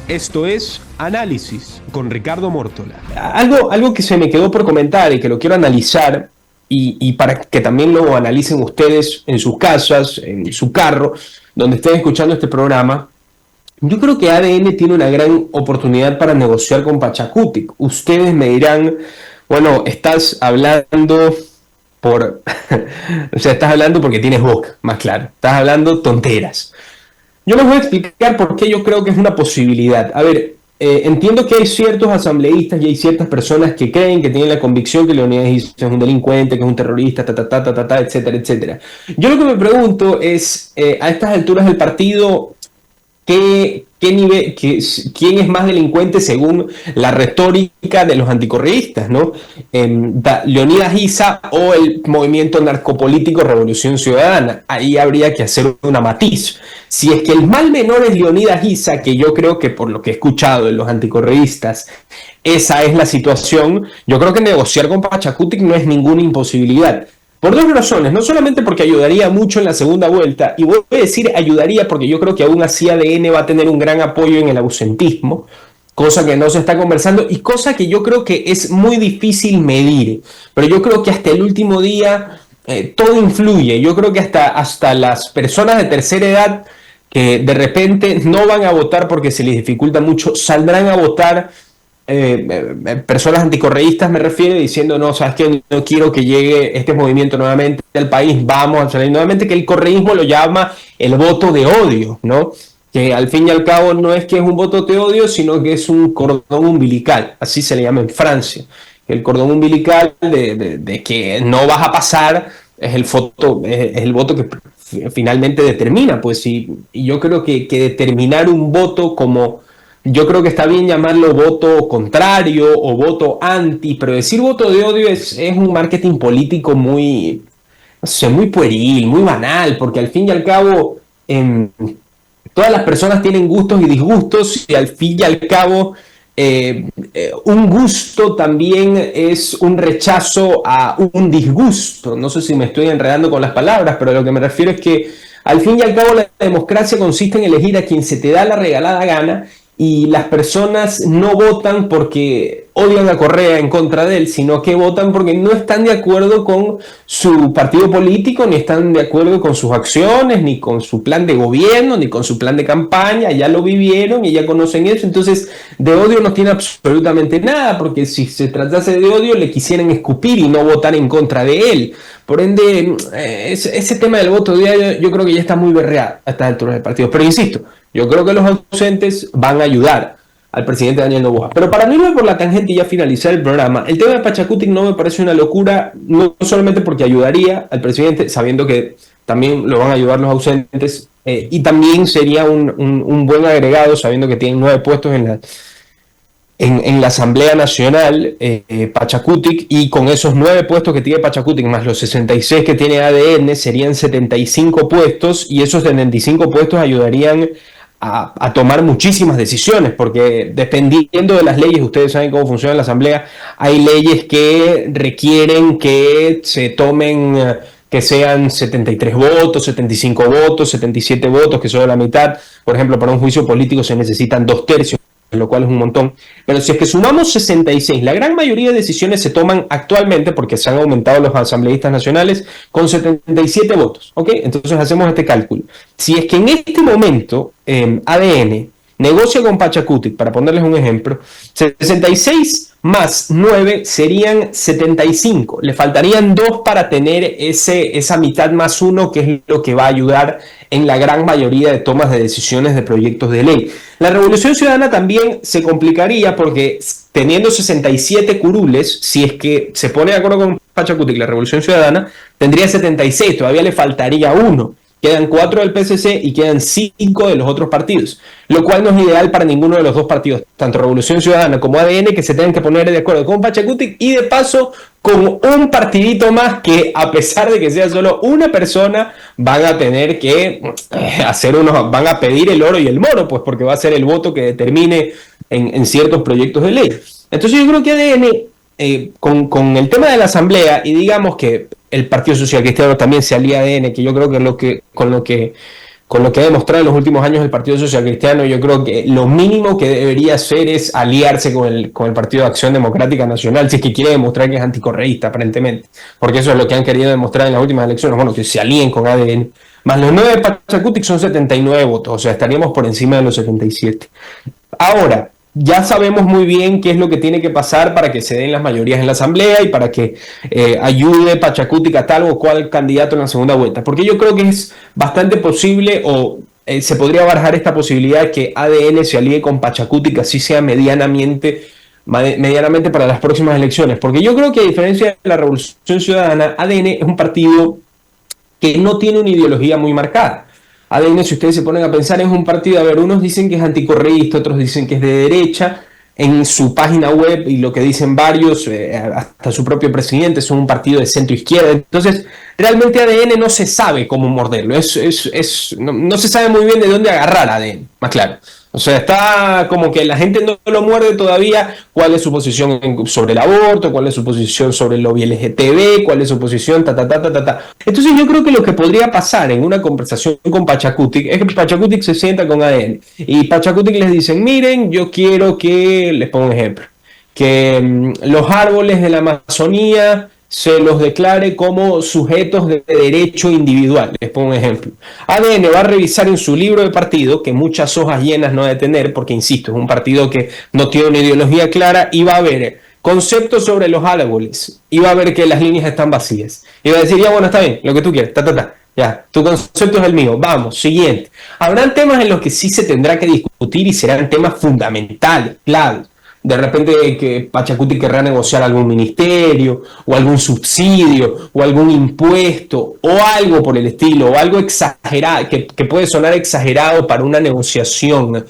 Esto es Análisis con Ricardo Mórtola. Algo que se me quedó por comentar y que lo quiero analizar y para que también lo analicen ustedes en sus casas, en su carro, donde estén escuchando este programa. Yo creo que ADN tiene una gran oportunidad para negociar con Pachacutic. Ustedes me dirán, bueno, estás hablando por... o sea, estás hablando porque tienes boca, más claro. Estás hablando tonteras. Yo les voy a explicar por qué yo creo que es una posibilidad. A ver, entiendo que hay ciertos asambleístas y hay ciertas personas que creen, que tienen la convicción que Leonidas Issa es un delincuente, que es un terrorista, etcétera, etcétera. Yo lo que me pregunto es, a estas alturas del partido, ¿quién es más delincuente según la retórica de los anticorreístas, ¿no? Leonidas Issa o el movimiento narcopolítico Revolución Ciudadana. Ahí habría que hacer una matiz. Si es que el mal menor es Leonidas Issa, que yo creo que por lo que he escuchado de los anticorreístas, esa es la situación, yo creo que negociar con Pachacutic no es ninguna imposibilidad. Por dos razones, no solamente porque ayudaría mucho en la segunda vuelta, y voy a decir ayudaría porque yo creo que aún así ADN va a tener un gran apoyo en el ausentismo, cosa que no se está conversando y cosa que yo creo que es muy difícil medir, pero yo creo que hasta el último día todo influye. Yo creo que hasta las personas de tercera edad que de repente no van a votar porque se les dificulta mucho, saldrán a votar. Personas anticorreístas me refiero, diciendo no, sabes que no quiero que llegue este movimiento nuevamente al país, vamos a salir nuevamente, que el correísmo lo llama el voto de odio, ¿no? Que al fin y al cabo no es que es un voto de odio, sino que es un cordón umbilical, así se le llama en Francia. El cordón umbilical de que no vas a pasar es el voto que finalmente determina, pues, y yo creo que determinar un voto como... Yo creo que está bien llamarlo voto contrario o voto anti, pero decir voto de odio es un marketing político muy, no sé, muy pueril, muy banal, porque al fin y al cabo todas las personas tienen gustos y disgustos y al fin y al cabo un gusto también es un rechazo a un disgusto. No sé si me estoy enredando con las palabras, pero lo que me refiero es que al fin y al cabo la democracia consiste en elegir a quien se te da la regalada gana. Y las personas no votan porque odian a Correa en contra de él, sino que votan porque no están de acuerdo con su partido político, ni están de acuerdo con sus acciones, ni con su plan de gobierno, ni con su plan de campaña. Ya lo vivieron y ya conocen eso. Entonces, de odio no tiene absolutamente nada, porque si se tratase de odio, le quisieran escupir y no votar en contra de él. Por ende, ese tema del voto diario yo creo que ya está muy berreado a estas alturas del partido. Pero insisto, yo creo que los ausentes van a ayudar al presidente Daniel Noboa. Pero para no irme por la tangente y ya finalizar el programa, el tema de Pachacutic no me parece una locura, no solamente porque ayudaría al presidente, sabiendo que también lo van a ayudar los ausentes, y también sería un buen agregado, sabiendo que tienen 9 puestos en la Asamblea Nacional, Pachacutic, y con esos 9 puestos que tiene Pachacutic más los 66 que tiene ADN serían 75 puestos, y esos 75 puestos ayudarían a tomar muchísimas decisiones, porque dependiendo de las leyes, ustedes saben cómo funciona la Asamblea, hay leyes que requieren que se tomen, que sean 73 votos, 75 votos, 77 votos, que son la mitad. Por ejemplo, para un juicio político se necesitan 2/3, lo cual es un montón. Pero si es que sumamos 66, la gran mayoría de decisiones se toman actualmente, porque se han aumentado los asambleístas nacionales, con 77 votos, ¿ok? Entonces hacemos este cálculo. Si es que en este momento ADN negocia con Pachacutic, para ponerles un ejemplo, 66 más 9 serían 75. Le faltarían 2 para tener esa mitad más 1, que es lo que va a ayudar en la gran mayoría de tomas de decisiones de proyectos de ley. La Revolución Ciudadana también se complicaría porque teniendo 67 curules, si es que se pone de acuerdo con Pachacutic, la Revolución Ciudadana tendría 76, todavía le faltaría 1. Quedan 4 del PSC y quedan 5 de los otros partidos, lo cual no es ideal para ninguno de los dos partidos, tanto Revolución Ciudadana como ADN, que se tengan que poner de acuerdo con Pachacutic y de paso con un partidito más que, a pesar de que sea solo una persona, van a tener que van a pedir el oro y el moro, pues porque va a ser el voto que determine en ciertos proyectos de ley. Entonces yo creo que ADN, con el tema de la asamblea, y digamos que el Partido Social Cristiano también se alía a ADN, que yo creo que con lo que con lo que ha demostrado en los últimos años el Partido Social Cristiano, yo creo que lo mínimo que debería hacer es aliarse con el Partido de Acción Democrática Nacional, si es que quiere demostrar que es anticorreísta, aparentemente, porque eso es lo que han querido demostrar en las últimas elecciones, bueno, que se alíen con ADN. Más los 9 de Pachacutic son 79 votos, o sea, estaríamos por encima de los 77. Ahora, ya sabemos muy bien qué es lo que tiene que pasar para que se den las mayorías en la asamblea y para que ayude Pachacutic a tal o cual candidato en la segunda vuelta. Porque yo creo que es bastante posible o se podría barajar esta posibilidad de que ADN se alíe con Pachacutic, así sea medianamente para las próximas elecciones. Porque yo creo que a diferencia de la Revolución Ciudadana, ADN es un partido que no tiene una ideología muy marcada. ADN, si ustedes se ponen a pensar, es un partido, a ver, unos dicen que es anticorreísta, otros dicen que es de derecha, en su página web y lo que dicen varios, hasta su propio presidente, son un partido de centro izquierda. Entonces, realmente ADN no se sabe cómo morderlo, no se sabe muy bien de dónde agarrar ADN, más claro. O sea, está como que la gente no lo muerde todavía cuál es su posición sobre el aborto, cuál es su posición sobre el lobby LGTB, cuál es su posición, Entonces yo creo que lo que podría pasar en una conversación con Pachacutic es que Pachacutic se sienta con ADN y Pachacutic les dicen, miren, yo quiero que, les pongo un ejemplo, que los árboles de la Amazonía se los declare como sujetos de derecho individual. Les pongo un ejemplo. ADN va a revisar en su libro de partido, que muchas hojas llenas no ha de tener, porque insisto, es un partido que no tiene una ideología clara, y va a ver conceptos sobre los árboles, y va a ver que las líneas están vacías. Y va a decir, ya bueno, está bien, lo que tú quieres, ya, tu concepto es el mío, vamos, siguiente. Habrán temas en los que sí se tendrá que discutir y serán temas fundamentales, claves. De repente que Pachacutic querrá negociar algún ministerio, o algún subsidio, o algún impuesto, o algo por el estilo, o algo exagerado, que puede sonar exagerado para una negociación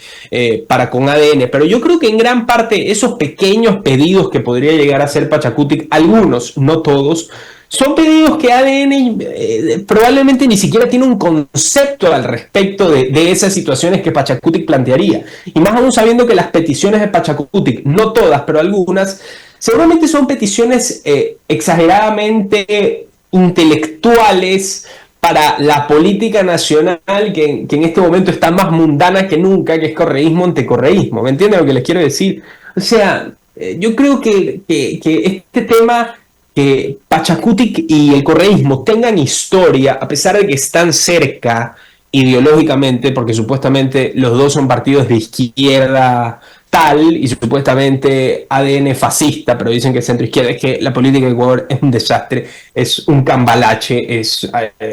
para con ADN. Pero yo creo que en gran parte esos pequeños pedidos que podría llegar a hacer Pachacutic, algunos, no todos, son pedidos que ADN probablemente ni siquiera tiene un concepto al respecto de esas situaciones que Pachacutic plantearía. Y más aún sabiendo que las peticiones de Pachacutic, no todas, pero algunas, seguramente son peticiones exageradamente intelectuales para la política nacional que en este momento está más mundana que nunca, que es correísmo ante correísmo. ¿Me entienden lo que les quiero decir? O sea, yo creo que este tema, que Pachacutic y el correísmo tengan historia, a pesar de que están cerca ideológicamente, porque supuestamente los dos son partidos de izquierda tal, y supuestamente ADN fascista, pero dicen que es centro izquierda, es que la política de Ecuador es un desastre, es un cambalache,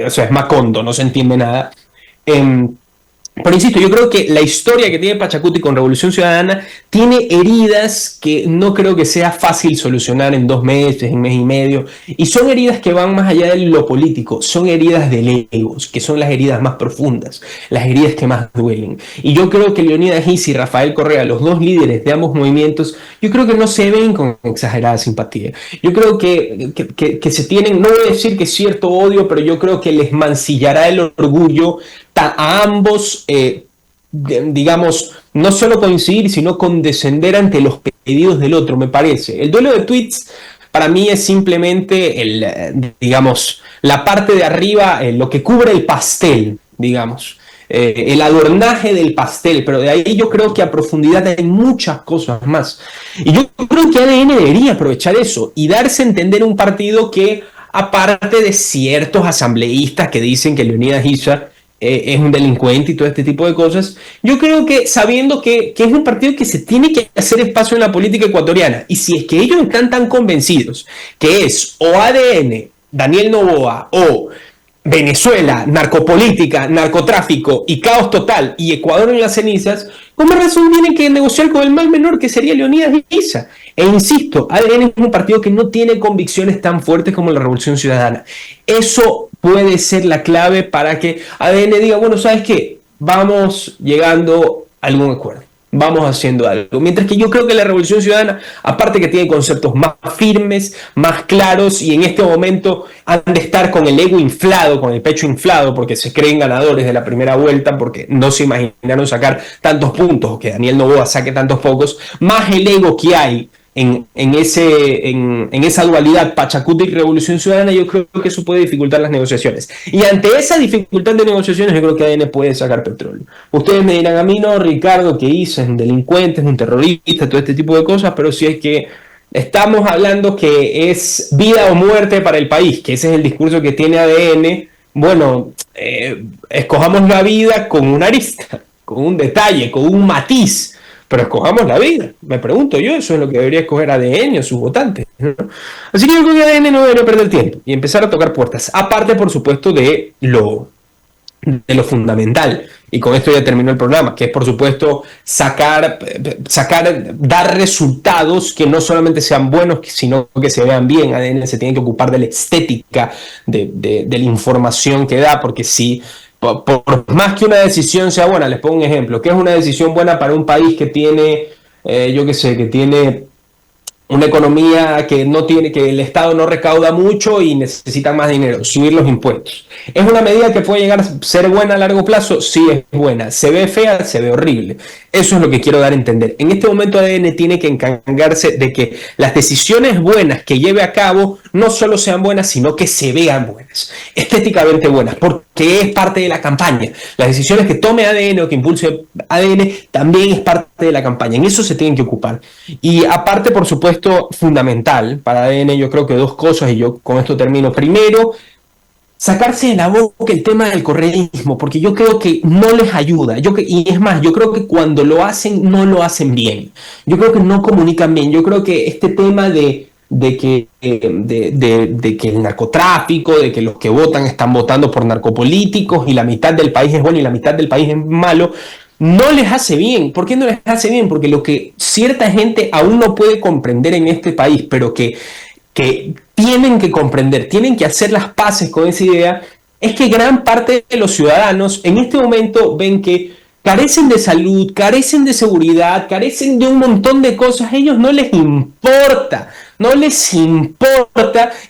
o sea, es Macondo, no se entiende nada. Pero insisto, yo creo que la historia que tiene Pachacutic con Revolución Ciudadana tiene heridas que no creo que sea fácil solucionar en 2 meses, en mes y medio, y son heridas que van más allá de lo político, son heridas del ego, que son las heridas más profundas, las heridas que más duelen. Y yo creo que Leonidas Giza y Rafael Correa, los dos líderes de ambos movimientos, yo creo que no se ven con exagerada simpatía. Yo creo que se tienen, no voy a decir que cierto odio, pero yo creo que les mancillará el orgullo a ambos, digamos, no solo coincidir, sino condescender ante los pedidos del otro, me parece. El duelo de tweets para mí es simplemente digamos, la parte de arriba, lo que cubre el pastel, digamos, el adornaje del pastel, pero de ahí yo creo que a profundidad hay muchas cosas más. Y yo creo que ADN debería aprovechar eso y darse a entender un partido que, aparte de ciertos asambleístas que dicen que Leonidas Giza es un delincuente y todo este tipo de cosas, yo creo que sabiendo que es un partido que se tiene que hacer espacio en la política ecuatoriana, y si es que ellos están tan convencidos que es o ADN, Daniel Noboa, o Venezuela, narcopolítica, narcotráfico y caos total, y Ecuador en las cenizas, ¿con más razón tienen que negociar con el mal menor que sería Leonidas Giza? E insisto, ADN es un partido que no tiene convicciones tan fuertes como la Revolución Ciudadana. Eso puede ser la clave para que ADN diga, bueno, ¿sabes qué? Vamos llegando a algún acuerdo, vamos haciendo algo. Mientras que yo creo que la Revolución Ciudadana, aparte que tiene conceptos más firmes, más claros, y en este momento han de estar con el ego inflado, con el pecho inflado, porque se creen ganadores de la primera vuelta, porque no se imaginaron sacar tantos puntos, o que Daniel Noboa saque tantos pocos, más el ego que hay en esa dualidad Pachacuti y Revolución Ciudadana, yo creo que eso puede dificultar las negociaciones. Y ante esa dificultad de negociaciones, yo creo que ADN puede sacar petróleo. Ustedes me dirán a mí, no, Ricardo, ¿qué hizo? Es un delincuente, es un terrorista, todo este tipo de cosas, pero si es que estamos hablando que es vida o muerte para el país, que ese es el discurso que tiene ADN, bueno, escojamos la vida con una arista, con un detalle, con un matiz, pero escojamos la vida. Me pregunto yo, eso es lo que debería escoger ADN o sus votantes, ¿no? Así que yo creo que ADN no debería perder tiempo y empezar a tocar puertas. Aparte, por supuesto, de lo fundamental, y con esto ya terminó el programa, que es por supuesto dar resultados que no solamente sean buenos, sino que se vean bien. ADN se tiene que ocupar de la estética de la información que da, porque si por más que una decisión sea buena, les pongo un ejemplo, ¿qué es una decisión buena para un país que tiene, que tiene una economía que el Estado no recauda mucho y necesita más dinero? Subir los impuestos. ¿Es una medida que puede llegar a ser buena a largo plazo? Sí, es buena. ¿Se ve fea? Se ve horrible. Eso es lo que quiero dar a entender. En este momento ADN tiene que encargarse de que las decisiones buenas que lleve a cabo no solo sean buenas, sino que se vean buenas, estéticamente buenas, porque es parte de la campaña. Las decisiones que tome ADN o que impulse ADN también es parte de la campaña. En eso se tienen que ocupar. Y aparte, por supuesto, fundamental para ADN, yo creo que dos cosas, y yo con esto termino. Primero, sacarse de la boca el tema del correísmo, porque yo creo que no les ayuda. Y es más, yo creo que cuando lo hacen, no lo hacen bien. Yo creo que no comunican bien. Yo creo que este tema de que el narcotráfico, de que los que votan están votando por narcopolíticos y la mitad del país es bueno y la mitad del país es malo, no les hace bien. ¿Por qué no les hace bien? Porque lo que cierta gente aún no puede comprender en este país, pero que tienen que comprender, tienen que hacer las paces con esa idea, es que gran parte de los ciudadanos en este momento ven que carecen de salud, carecen de seguridad, carecen de un montón de cosas. A ellos no les importa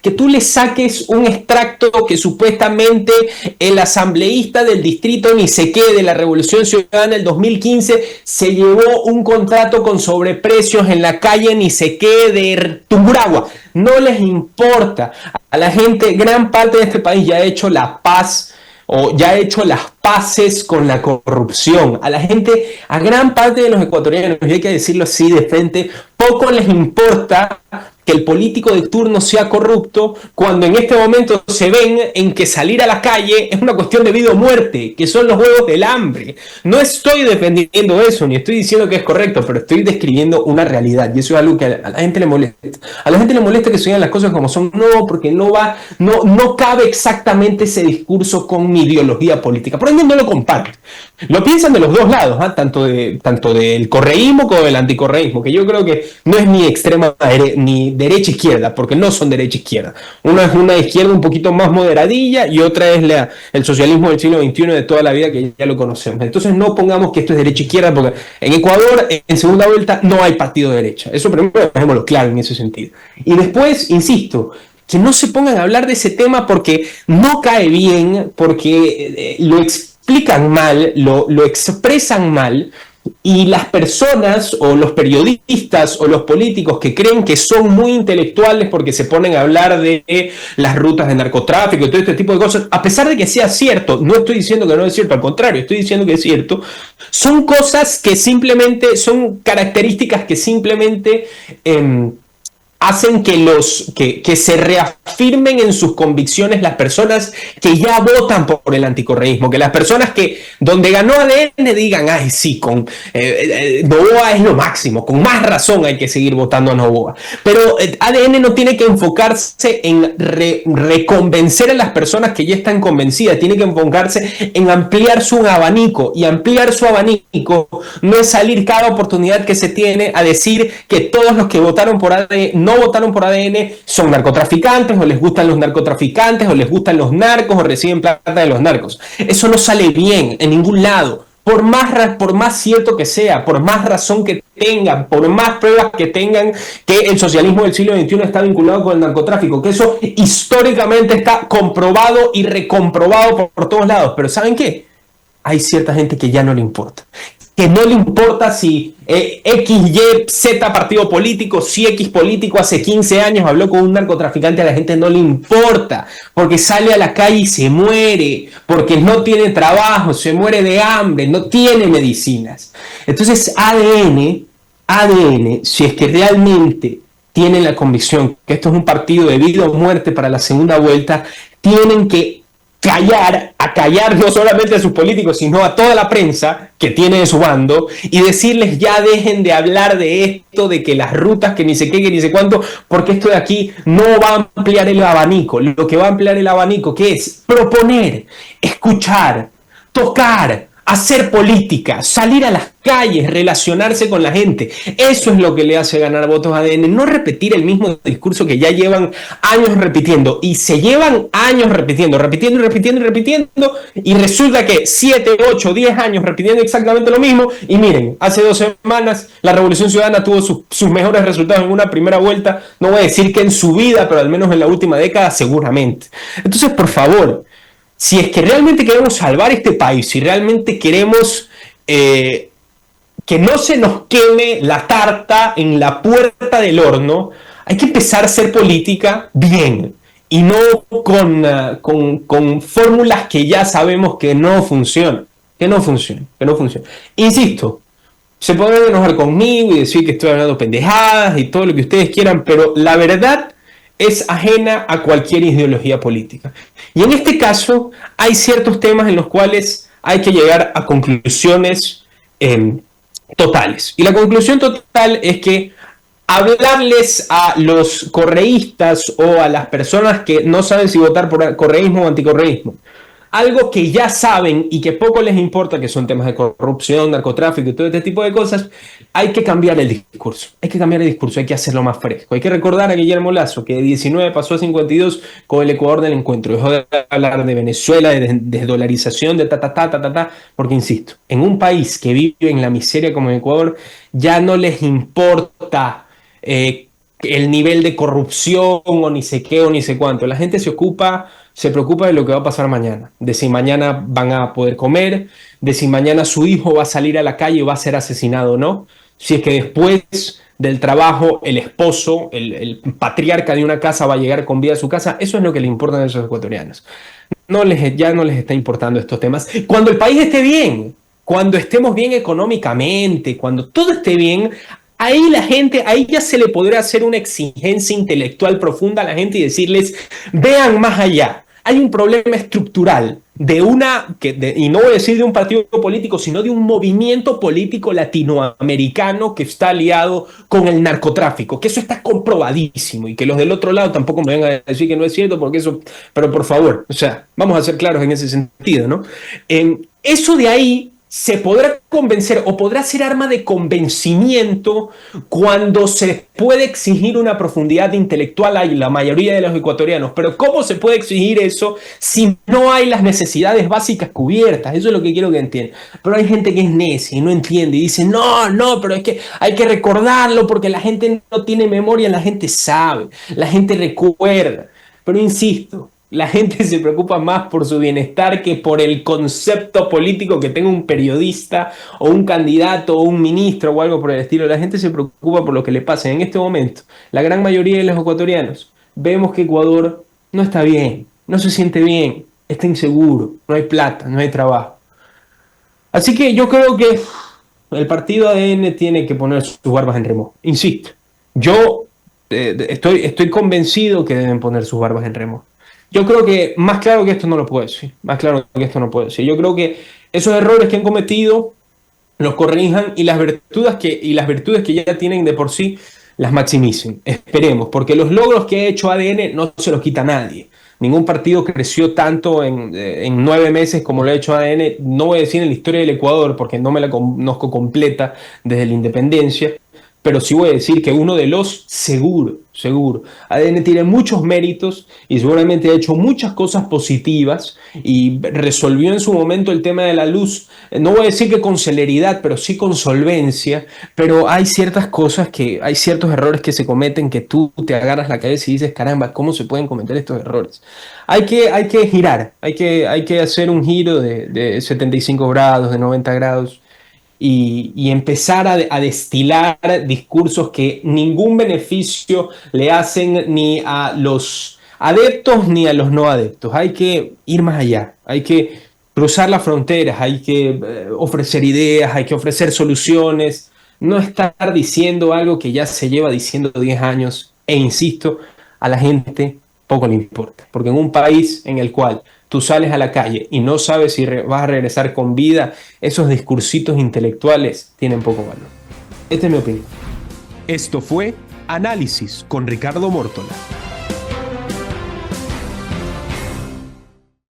que tú le saques un extracto que supuestamente el asambleísta del distrito ni sé qué de la Revolución Ciudadana del 2015 se llevó un contrato con sobreprecios en la calle ni sé qué de Tungurahua. No les importa. A la gente, gran parte de este país ya ha hecho la paz o ya ha hecho las paces con la corrupción. A la gente, a gran parte de los ecuatorianos, y hay que decirlo así de frente, poco les importa que el político de turno sea corrupto cuando en este momento se ven en que salir a la calle es una cuestión de vida o muerte, que son los huevos del hambre. No estoy defendiendo eso, ni estoy diciendo que es correcto, pero estoy describiendo una realidad, y eso es algo que a la gente le molesta. A la gente le molesta que se digan las cosas como son, no, porque no cabe exactamente ese discurso con mi ideología política. Por ende no lo comparto. Lo piensan de los dos lados, ¿eh? tanto del correísmo como del anticorreísmo, que yo creo que no es ni extrema ni derecha-izquierda, porque no son derecha-izquierda. Una es una izquierda un poquito más moderadilla y otra es el socialismo del siglo XXI de toda la vida, que ya lo conocemos. Entonces no pongamos que esto es derecha-izquierda, porque en Ecuador, en segunda vuelta, no hay partido de derecha. Eso primero dejémoslo claro en ese sentido. Y después, insisto, que no se pongan a hablar de ese tema porque no cae bien, porque lo explican mal, lo expresan mal, y las personas o los periodistas o los políticos que creen que son muy intelectuales porque se ponen a hablar de las rutas de narcotráfico y todo este tipo de cosas, a pesar de que sea cierto, no estoy diciendo que no es cierto, al contrario, estoy diciendo que es cierto, son cosas que simplemente, son características que simplemente hacen que se reafirmen en sus convicciones las personas que ya votan por el anticorreísmo, que las personas que donde ganó ADN digan, ay sí, con Noboa es lo máximo, con más razón hay que seguir votando a Noboa. Pero ADN no tiene que enfocarse en reconvencer a las personas que ya están convencidas, tiene que enfocarse en ampliar su abanico, y ampliar su abanico no es salir cada oportunidad que se tiene a decir que todos los que votaron por ADN, no votaron por ADN, son narcotraficantes, o les gustan los narcotraficantes, o les gustan los narcos, o reciben plata de los narcos. Eso no sale bien en ningún lado. Por más cierto que sea, por más razón que tengan, por más pruebas que tengan que el socialismo del siglo XXI está vinculado con el narcotráfico, que eso históricamente está comprobado y recomprobado por todos lados. Pero ¿saben qué? Hay cierta gente que ya no le importa. que no le importa si X, Y, Z partido político, si X político hace 15 años habló con un narcotraficante, a la gente no le importa, porque sale a la calle y se muere, porque no tiene trabajo, se muere de hambre, no tiene medicinas. Entonces ADN, si es que realmente tienen la convicción que esto es un partido de vida o muerte para la segunda vuelta, tienen que callar no solamente a sus políticos, sino a toda la prensa que tiene de su bando y decirles ya dejen de hablar de esto, de que las rutas, que ni sé qué, que ni sé cuánto, porque esto de aquí no va a ampliar el abanico. Lo que va a ampliar el abanico, ¿qué es? Proponer, escuchar, tocar, hacer política, salir a las calles, relacionarse con la gente. Eso es lo que le hace ganar votos a ADN, no repetir el mismo discurso que ya llevan años repitiendo, y se llevan años repitiendo, y resulta que 7, 8, 10 años repitiendo exactamente lo mismo, y miren, hace 2 semanas la Revolución Ciudadana tuvo sus mejores resultados en una primera vuelta, no voy a decir que en su vida, pero al menos en la última década seguramente. Entonces, por favor, si es que realmente queremos salvar este país, si realmente queremos que no se nos queme la tarta en la puerta del horno, hay que empezar a hacer política bien y no con fórmulas que ya sabemos que no funcionan, que no funcionan. Insisto, se podrán enojar conmigo y decir que estoy hablando pendejadas y todo lo que ustedes quieran, pero la verdad es ajena a cualquier ideología política. Y en este caso hay ciertos temas en los cuales hay que llegar a conclusiones totales. Y la conclusión total es que hablarles a los correístas o a las personas que no saben si votar por correísmo o anticorreísmo, algo que ya saben y que poco les importa, que son temas de corrupción, narcotráfico y todo este tipo de cosas, hay que cambiar el discurso. Hay que hacerlo más fresco. Hay que recordar a Guillermo Lasso, que de 19 pasó a 52 con el Ecuador del encuentro. Dejó de hablar de Venezuela, de desdolarización, de porque insisto, en un país que vive en la miseria como el Ecuador, ya no les importa el nivel de corrupción o ni sé qué o ni sé cuánto. La gente se preocupa de lo que va a pasar mañana, de si mañana van a poder comer, de si mañana su hijo va a salir a la calle y va a ser asesinado o no, si es que después del trabajo el esposo, el patriarca de una casa va a llegar con vida a su casa. Eso es lo que le importa a esos ecuatorianos. Ya no les está importando estos temas. Cuando el país esté bien, cuando estemos bien económicamente, cuando todo esté bien, ahí ya se le podrá hacer una exigencia intelectual profunda a la gente y decirles, vean más allá. Hay un problema estructural y no voy a decir de un partido político, sino de un movimiento político latinoamericano que está aliado con el narcotráfico, que eso está comprobadísimo, y que los del otro lado tampoco me vengan a decir que no es cierto, porque eso, pero por favor, o sea, vamos a ser claros en ese sentido, ¿no? Eso de ahí se podrá convencer o podrá ser arma de convencimiento cuando se puede exigir una profundidad intelectual a la mayoría de los ecuatorianos. Pero ¿cómo se puede exigir eso si no hay las necesidades básicas cubiertas? Eso es lo que quiero que entiendan. Pero hay gente que es necia y no entiende y dice, no, pero es que hay que recordarlo porque la gente no tiene memoria, la gente sabe, la gente recuerda. Pero insisto, la gente se preocupa más por su bienestar que por el concepto político que tenga un periodista o un candidato o un ministro o algo por el estilo. La gente se preocupa por lo que le pasa. En este momento, la gran mayoría de los ecuatorianos vemos que Ecuador no está bien, no se siente bien, está inseguro, no hay plata, no hay trabajo. Así que yo creo que el partido ADN tiene que poner sus barbas en remojo. Insisto, yo estoy convencido que deben poner sus barbas en remojo. Yo creo que más claro que esto no lo puedo decir. Yo creo que esos errores que han cometido los corrijan y las virtudes que ya tienen de por sí las maximicen. Esperemos, porque los logros que ha hecho ADN no se los quita nadie. Ningún partido creció tanto en 9 meses como lo ha hecho ADN. No voy a decir en la historia del Ecuador porque no me la conozco completa desde la independencia, pero sí voy a decir que uno de los seguro. ADN tiene muchos méritos y seguramente ha hecho muchas cosas positivas y resolvió en su momento el tema de la luz. No voy a decir que con celeridad, pero sí con solvencia. Pero hay ciertas cosas hay ciertos errores que se cometen que tú te agarras la cabeza y dices, caramba, ¿cómo se pueden cometer estos errores? Hay que girar, hay que hacer un giro de 75 grados, de 90 grados. y empezar a destilar discursos que ningún beneficio le hacen ni a los adeptos ni a los no adeptos. Hay que ir más allá, hay que cruzar las fronteras, hay que ofrecer ideas, hay que ofrecer soluciones, no estar diciendo algo que ya se lleva diciendo 10 años e insisto, a la gente poco le importa, porque en un país en el cual tú sales a la calle y no sabes si vas a regresar con vida, esos discursitos intelectuales tienen poco valor. Esta es mi opinión. Esto fue Análisis con Ricardo Mórtola.